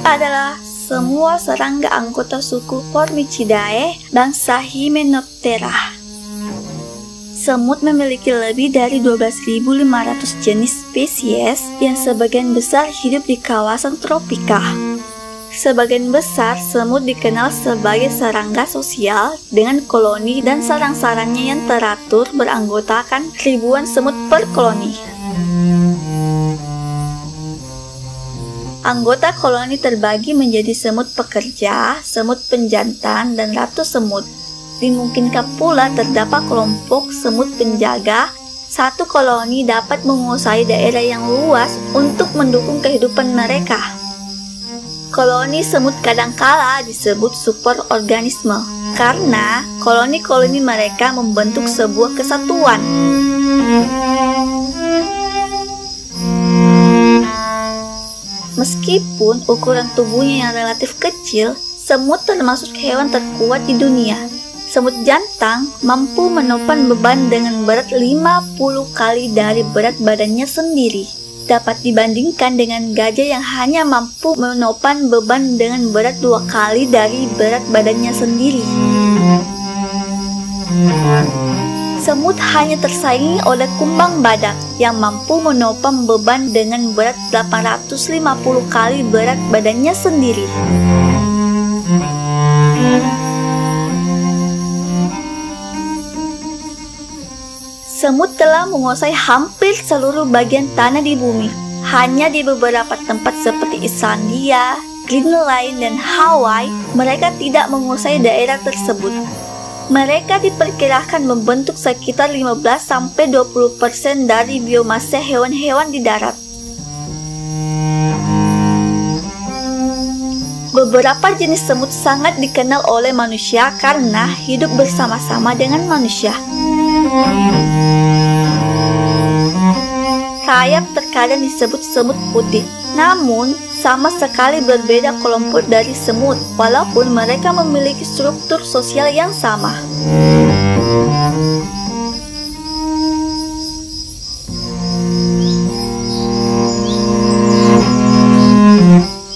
adalah semua serangga anggota suku Formicidae bangsa Hymenoptera. Semut memiliki lebih dari 12.500 jenis spesies yang sebagian besar hidup di kawasan tropika. Sebagian besar semut dikenal sebagai serangga sosial dengan koloni dan sarang-sarangnya yang teratur beranggotakan ribuan semut per koloni. Anggota koloni terbagi menjadi semut pekerja, semut penjantan, dan ratu semut. Dimungkinkan pula terdapat kelompok semut penjaga. Satu koloni dapat menguasai daerah yang luas untuk mendukung kehidupan mereka. Koloni semut kadangkala disebut superorganisme karena koloni-koloni mereka membentuk sebuah kesatuan. Meskipun ukuran tubuhnya yang relatif kecil, semut termasuk hewan terkuat di dunia. Semut jantan mampu menopang beban dengan berat 50 kali dari berat badannya sendiri. Dapat dibandingkan dengan gajah yang hanya mampu menopang beban dengan berat 2 kali dari berat badannya sendiri. Semut hanya tersaingi oleh kumbang badak yang mampu menopang beban dengan berat 850 kali berat badannya sendiri. Semut telah menguasai hampir seluruh bagian tanah di bumi. Hanya di beberapa tempat seperti Islandia, Greenland, dan Hawaii, mereka tidak menguasai daerah tersebut. Mereka diperkirakan membentuk sekitar 15-20% dari biomasa hewan-hewan di darat. Beberapa jenis semut sangat dikenal oleh manusia karena hidup bersama-sama dengan manusia. Sayap terkadang disebut semut putih, namun sama sekali berbeda kelompok dari semut, walaupun mereka memiliki struktur sosial yang sama.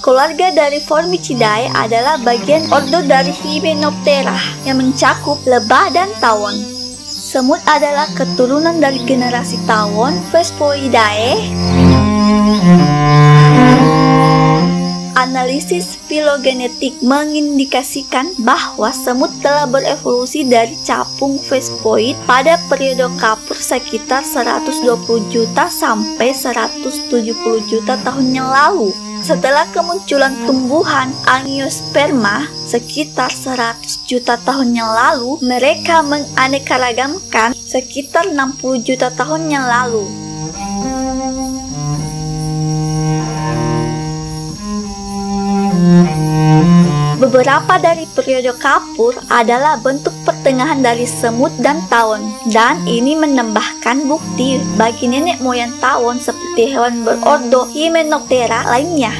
Keluarga dari Formicidae adalah bagian ordo dari Hymenoptera yang mencakup lebah dan tawon. Semut adalah keturunan dari generasi tawon Vespoidae. Analisis filogenetik mengindikasikan bahwa semut telah berevolusi dari capung Vespoid pada periode Kapur sekitar 120 juta sampai 170 juta tahun yang lalu. Setelah kemunculan tumbuhan Angiosperma sekitar 100 juta tahun yang lalu, mereka menganeka-ragamkan sekitar 60 juta tahun yang lalu. Beberapa dari periode Kapur adalah bentuk pertengahan dari semut dan tawon, dan ini menambahkan bukti bagi nenek moyang tawon seperti hewan berordo Hymenoptera lainnya.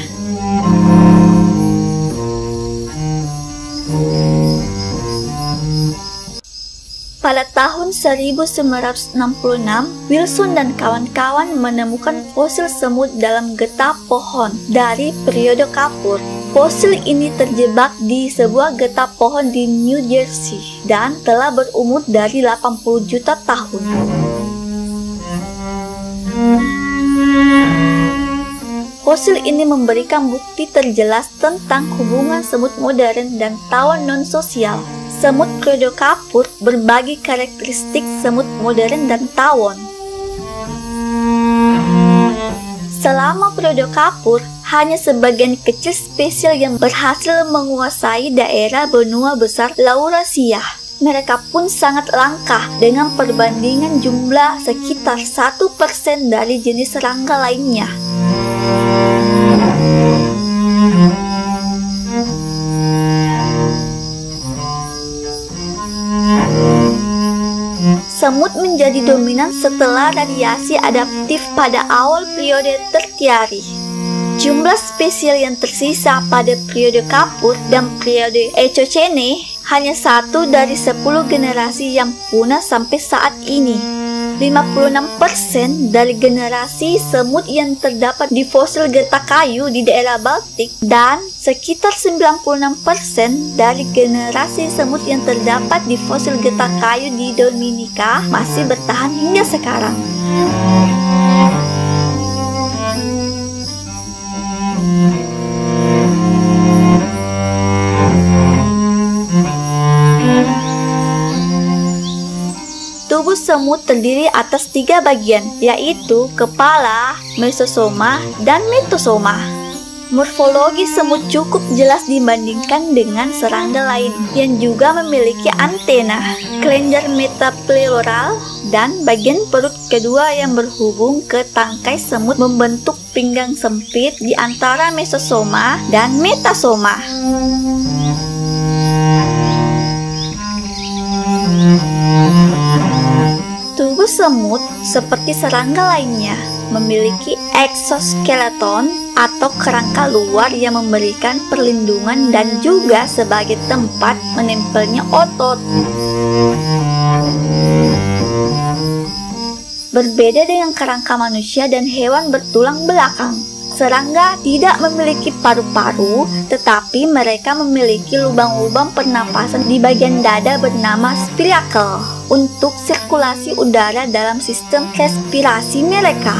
Pada tahun 1966, Wilson dan kawan-kawan menemukan fosil semut dalam getah pohon dari periode Kapur. Fosil ini terjebak di sebuah getah pohon di New Jersey dan telah berumur dari 80 juta tahun. Fosil ini memberikan bukti terjelas tentang hubungan semut modern dan tawon non-sosial. Semut periode Kapur berbagi karakteristik semut modern dan tawon. Selama periode Kapur, hanya sebagian kecil spesies yang berhasil menguasai daerah benua besar Laurasia. Mereka pun sangat langka dengan perbandingan jumlah sekitar 1% dari jenis serangga lainnya. Semut menjadi dominan setelah radiasi adaptif pada awal periode Tertiari. Jumlah spesies yang tersisa pada periode Kapur dan periode Eocene hanya 1 dari 10 generasi yang punah sampai saat ini. 56% dari generasi semut yang terdapat di fosil getah kayu di daerah Baltik dan sekitar 96% dari generasi semut yang terdapat di fosil getah kayu di Dominika masih bertahan hingga sekarang. Tubuh semut terdiri atas 3 bagian, yaitu kepala, mesosoma, dan metosoma. Morfologi semut cukup jelas dibandingkan dengan serangga lain yang juga memiliki antena, kelenjar metapleural, dan bagian perut kedua yang berhubung ke tangkai semut membentuk pinggang sempit di antara mesosoma dan metasoma. Tubuh semut seperti serangga lainnya memiliki eksoskeleton atau kerangka luar yang memberikan perlindungan dan juga sebagai tempat menempelnya otot. Berbeda dengan kerangka manusia dan hewan bertulang belakang, serangga tidak memiliki paru-paru, tetapi mereka memiliki lubang-lubang pernapasan di bagian dada bernama spirakel untuk sirkulasi udara dalam sistem respirasi mereka.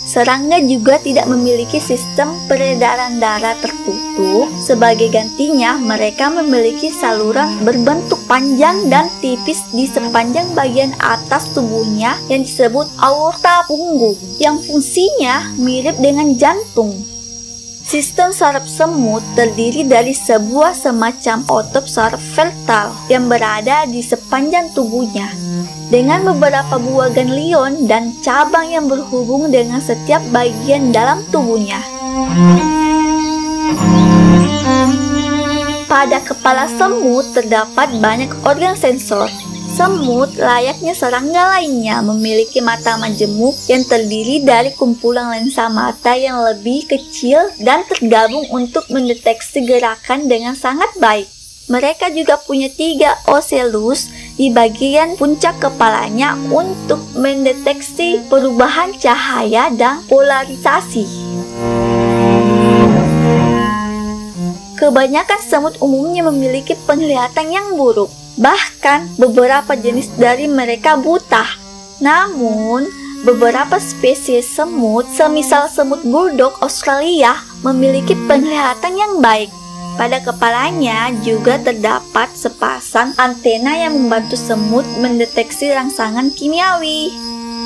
Serangga juga tidak memiliki sistem peredaran darah tertutup. Sebagai gantinya, mereka memiliki saluran berbentuk panjang dan tipis di sepanjang bagian atas tubuhnya yang disebut aorta punggung, yang fungsinya mirip dengan jantung. Sistem saraf semut terdiri dari sebuah semacam otot saraf ventral yang berada di sepanjang tubuhnya, dengan beberapa buah ganglion dan cabang yang berhubung dengan setiap bagian dalam tubuhnya. Pada kepala semut terdapat banyak organ sensor. Semut, layaknya serangga lainnya, memiliki mata majemuk yang terdiri dari kumpulan lensa mata yang lebih kecil dan tergabung untuk mendeteksi gerakan dengan sangat baik. Mereka juga punya 3 ocellus di bagian puncak kepalanya untuk mendeteksi perubahan cahaya dan polarisasi. Kebanyakan semut umumnya memiliki penglihatan yang buruk. Bahkan beberapa jenis dari mereka buta. Namun, beberapa spesies semut, semisal semut bulldog Australia, memiliki penglihatan yang baik. Pada kepalanya juga terdapat sepasang antena yang membantu semut mendeteksi rangsangan kimiawi.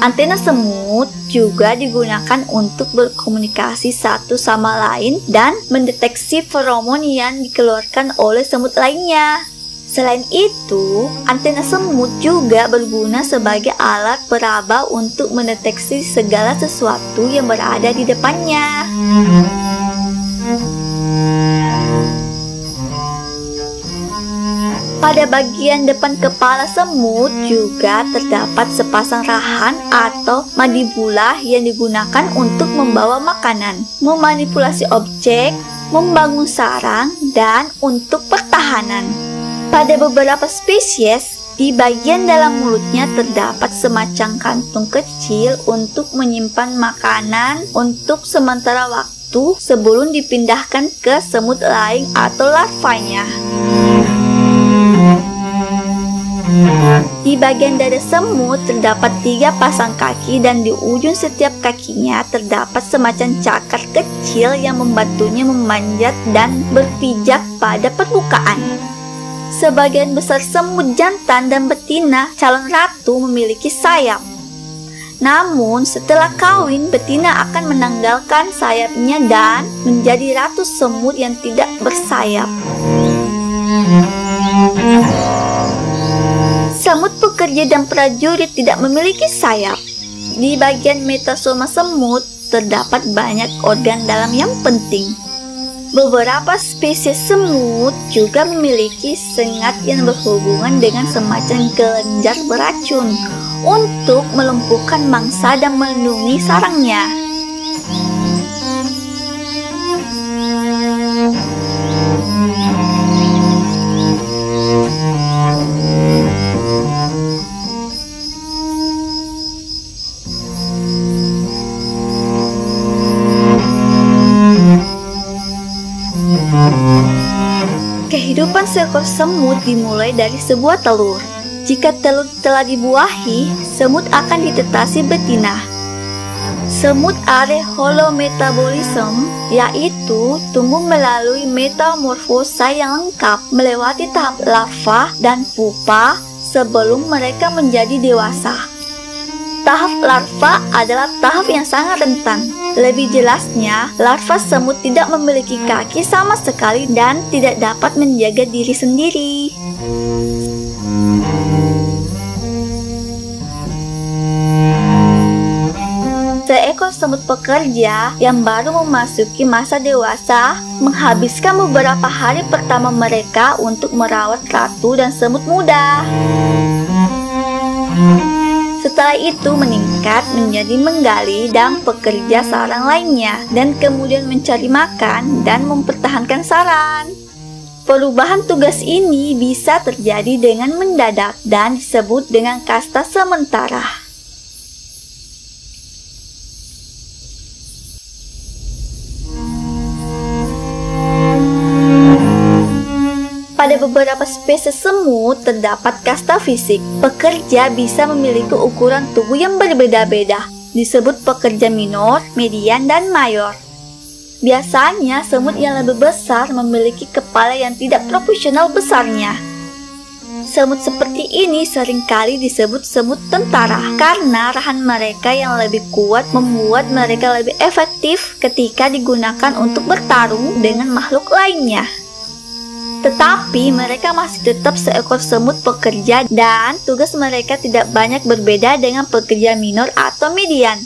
Antena semut juga digunakan untuk berkomunikasi satu sama lain dan mendeteksi feromon yang dikeluarkan oleh semut lainnya. Selain itu, antena semut juga berguna sebagai alat peraba untuk mendeteksi segala sesuatu yang berada di depannya. Pada bagian depan kepala semut juga terdapat sepasang rahan atau mandibula yang digunakan untuk membawa makanan, memanipulasi objek, membangun sarang, dan untuk pertahanan. Pada beberapa spesies, di bagian dalam mulutnya terdapat semacam kantung kecil untuk menyimpan makanan untuk sementara waktu sebelum dipindahkan ke semut lain atau larvanya. Di bagian dada semut terdapat 3 pasang kaki dan di ujung setiap kakinya terdapat semacam cakar kecil yang membantunya memanjat dan berpijak pada permukaan. Sebagian besar semut jantan dan betina calon ratu memiliki sayap. Namun setelah kawin, betina akan menanggalkan sayapnya dan menjadi ratu semut yang tidak bersayap. Semut pekerja dan prajurit tidak memiliki sayap. Di bagian metasoma semut terdapat banyak organ dalam yang penting. Beberapa spesies semut juga memiliki sengat yang berhubungan dengan semacam kelenjar beracun untuk melumpuhkan mangsa dan melindungi sarangnya. seekor semut dimulai dari sebuah telur. Jika telur telah dibuahi, semut akan ditetasi betina. Semut are holometabolism, yaitu tumbuh melalui metamorfosa yang lengkap melewati tahap larva dan pupa sebelum mereka menjadi dewasa. Tahap larva adalah tahap yang sangat rentan. Lebih jelasnya, larva semut tidak memiliki kaki sama sekali dan tidak dapat menjaga diri sendiri. Seekor semut pekerja yang baru memasuki masa dewasa menghabiskan beberapa hari pertama mereka untuk merawat ratu dan semut muda. Setelah itu meningkat menjadi menggali dan pekerja sarang lainnya, dan kemudian mencari makan dan mempertahankan sarang. Perubahan tugas ini bisa terjadi dengan mendadak dan disebut dengan kasta sementara. Pada beberapa spesies semut terdapat kasta fisik. Pekerja bisa memiliki ukuran tubuh yang berbeda-beda, disebut pekerja minor, median, dan mayor. Biasanya semut yang lebih besar memiliki kepala yang tidak proporsional besarnya. Semut seperti ini seringkali disebut semut tentara karena rahan mereka yang lebih kuat membuat mereka lebih efektif ketika digunakan untuk bertarung dengan makhluk lainnya. Tetapi mereka masih tetap seekor semut pekerja dan tugas mereka tidak banyak berbeda dengan pekerja minor atau median.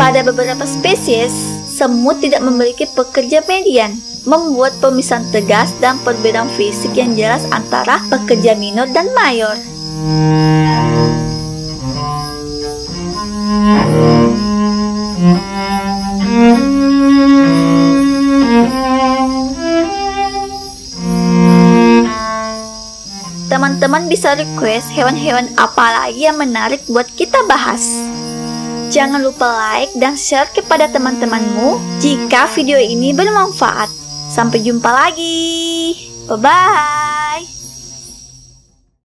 Pada beberapa spesies, semut tidak memiliki pekerja median, membuat pemisahan tegas dan perbedaan fisik yang jelas antara pekerja minor dan mayor. Teman-teman bisa request hewan-hewan apa lagi yang menarik buat kita bahas. Jangan lupa like dan share kepada teman-temanmu jika video ini bermanfaat. Sampai jumpa lagi. Bye-bye.